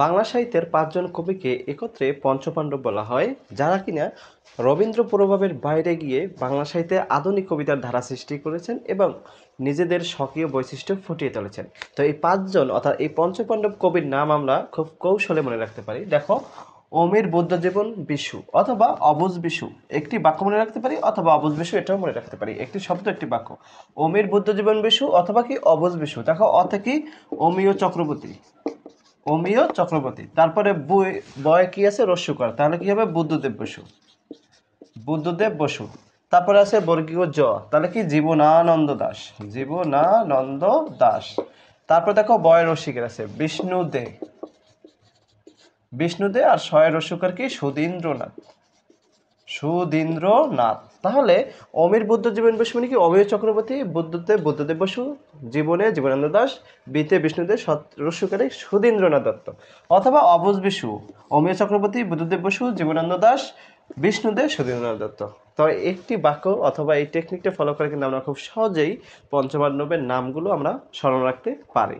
বাংলা সাহিত্যের ৫ জন কবিকে একত্রে পঞ্চপাণ্ডব বলা হয়, যারা কিনা রবীন্দ্র প্রভাবের বাইরে গিয়ে বাংলা সাহিত্যে আধুনিক কবিতার ধারা সৃষ্টি করেছেন এবং নিজেদের স্বকীয় বৈশিষ্ট্য ফুটিয়ে তুলেছেন। তো এই ৫ জন অর্থাৎ এই পঞ্চপাণ্ডব কবির নাম আমরা খুব কৌশলে মনে রাখতে পারি। দেখো, অমির বুদ্ধজীবন বিশু অথবা অবুঝ বিশু, একটি বাক্য মনে রাখতে পারি, অথবা অবুঝ বিশু এটাও মনে রাখতে পারি, একটি শব্দ একটি বাক্য। অমির বুদ্ধজীবন বিশু অথবা কি অবুঝ বিশু। দেখো, অতে কি অমিয় চক্রবর্তী, অমিয় চক্রবর্তী। তারপরে বয় কি আছে, রস্যকার, তাহলে কি হবে বুদ্ধদেব বসু, বুদ্ধদেব বসু। তারপরে আছে বর্গীয় জ, তাহলে কি জীবনানন্দ দাস, জীবনানন্দ দাস। তারপর দেখো বয় রসিকের আছে বিষ্ণু দে, বিষ্ণু দে। আর শয় রস্যকার কি সুধীন্দ্রনাথ, সুধীন্দ্রনাথ। তাহলে অমির বুদ্ধজীবন বসু মানে কি অমিয় চক্রবর্তী, বুদ্ধদেব বুদ্ধদেব বসু, জীবনে জীবনানন্দ দাস, বিতে বিষ্ণুদেব, রস্যকারে সুধীন্দ্রনাথ দত্ত। অথবা অবুঝ বিশু, অমিয় চক্রবর্তী, বুদ্ধদেব বসু, জীবনানন্দ দাস, বিষ্ণুদেব, সুধীন্দ্রনাথ দত্ত। তো একটি বাক্য অথবা এই টেকনিকটা ফলো করে কিন্তু আমরা খুব সহজেই পঞ্চপাণ্ডবের নামগুলো আমরা স্মরণ রাখতে পারি।